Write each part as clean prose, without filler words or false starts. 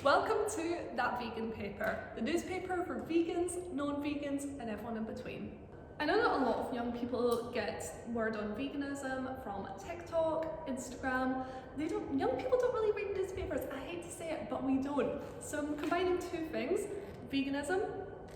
Welcome to That Vegan Paper, the newspaper for vegans, non-vegans and everyone in between. I know that a lot of young people get word on veganism from TikTok, Instagram. Young people don't really read newspapers. I hate to say it, but we don't. So I'm combining two things: veganism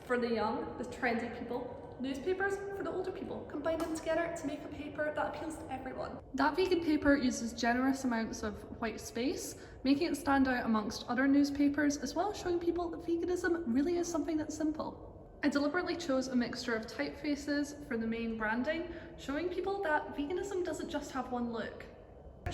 for the young, the trendy people, newspapers for the older people. Combine them together to make a paper that appeals to everyone. That Vegan Paper uses generous amounts of white space, making it stand out amongst other newspapers, as well as showing people that veganism really is something that's simple. I deliberately chose a mixture of typefaces for the main branding, showing people that veganism doesn't just have one look.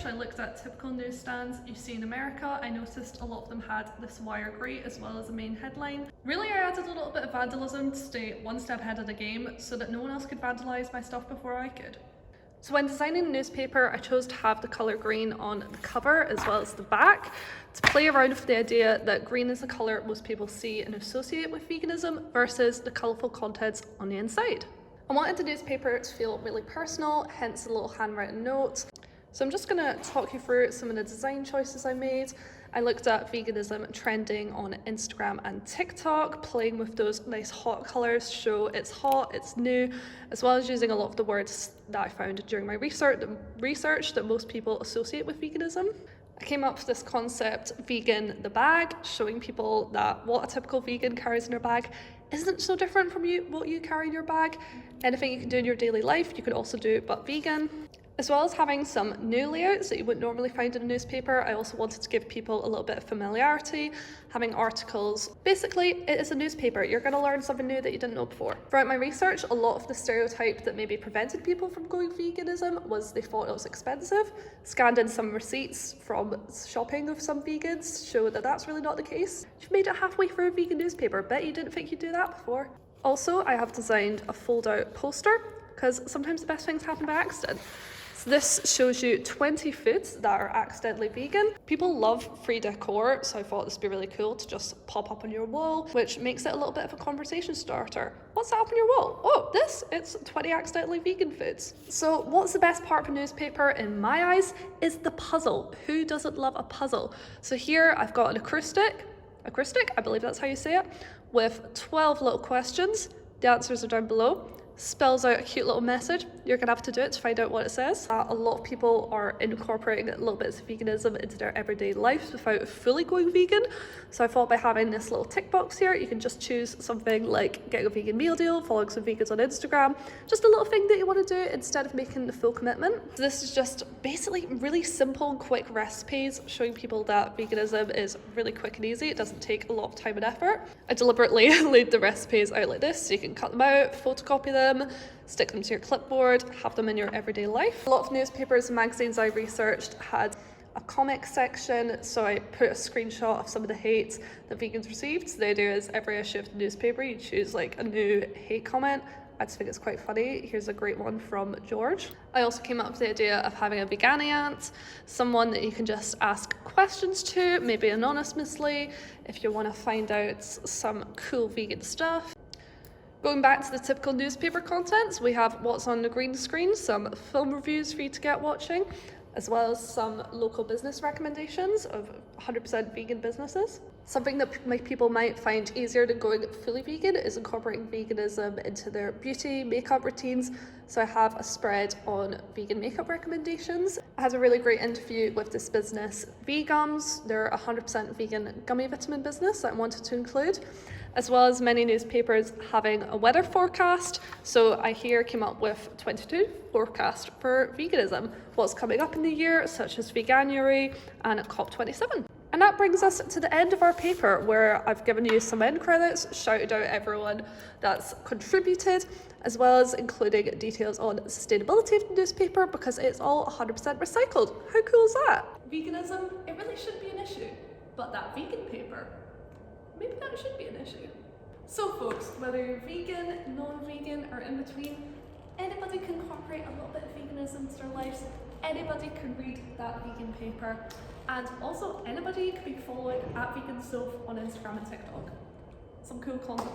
I looked at typical newsstands you see in America. I noticed a lot of them had this wire grate as well as a main headline. Really, I added a little bit of vandalism to stay one step ahead of the game so that no one else could vandalize my stuff before I could. So when designing the newspaper, I chose to have the colour green on the cover as well as the back to play around with the idea that green is the colour most people see and associate with veganism versus the colourful contents on the inside. I wanted the newspaper to feel really personal, hence the little handwritten notes. So I'm just going to talk you through some of the design choices I made. I looked at veganism trending on Instagram and TikTok, playing with those nice hot colours to show it's hot, it's new, as well as using a lot of the words that I found during my research that most people associate with veganism. I came up with this concept, vegan the bag, showing people that what a typical vegan carries in their bag isn't so different from what you carry in your bag. Anything you can do in your daily life, you could also do but vegan. As well as having some new layouts that you wouldn't normally find in a newspaper, I also wanted to give people a little bit of familiarity, having articles. Basically, it is a newspaper. You're going to learn something new that you didn't know before. Throughout my research, a lot of the stereotype that maybe prevented people from going veganism was they thought it was expensive. Scanned in some receipts from shopping of some vegans show that that's really not the case. You've made it halfway through a vegan newspaper. Bet you didn't think you'd do that before. Also, I have designed a fold-out poster because sometimes the best things happen by accident. So this shows you 20 foods that are accidentally vegan. People love free decor, so I thought this would be really cool to just pop up on your wall, which makes it a little bit of a conversation starter. What's that up on your wall? Oh, it's 20 accidentally vegan foods. So what's the best part of a newspaper in my eyes is the puzzle. Who doesn't love a puzzle? So here I've got an acrostic, I believe that's how you say it, with 12 little questions. The answers are down below. Spells out a cute little message. You're gonna have to do it to find out what it says. A lot of people are incorporating little bits of veganism into their everyday lives without fully going vegan. So I thought by having this little tick box here, you can just choose something like getting a vegan meal deal, following some vegans on Instagram, just a little thing that you want to do instead of making the full commitment. So this is just basically really simple and quick recipes showing people that veganism is really quick and easy. It doesn't take a lot of time and effort. I deliberately laid the recipes out like this so you can cut them out, photocopy them, stick them to your clipboard, have them in your everyday life. A lot of newspapers and magazines I researched had a comic section, so I put a screenshot of some of the hate that vegans received. So the idea is every issue of the newspaper you choose like a new hate comment. I just think it's quite funny. Here's a great one from George. I also came up with the idea of having a veganiant, someone that you can just ask questions to, maybe anonymously, if you want to find out some cool vegan stuff. Going back to the typical newspaper contents, we have what's on the green screen, some film reviews for you to get watching, as well as some local business recommendations of 100% vegan businesses. Something that people might find easier than going fully vegan is incorporating veganism into their beauty, makeup routines. So I have a spread on vegan makeup recommendations. I had a really great interview with this business, Vegums. They're a 100% vegan gummy vitamin business that I wanted to include, as well as many newspapers having a weather forecast. So I here came up with 22 forecast for veganism, what's coming up in the year, such as Veganuary and COP27. And that brings us to the end of our paper, where I've given you some end credits, shouted out everyone that's contributed, as well as including details on sustainability of the newspaper, because it's all 100% recycled. How cool is that? Veganism, it really should be an issue, but that vegan paper, maybe that should be an issue. So folks, whether you're vegan, non-vegan, or in between, anybody can incorporate a little bit of veganism into their lives. Anybody can read that vegan paper. And also, anybody can be following @VeganSoph on Instagram and TikTok. Some cool content.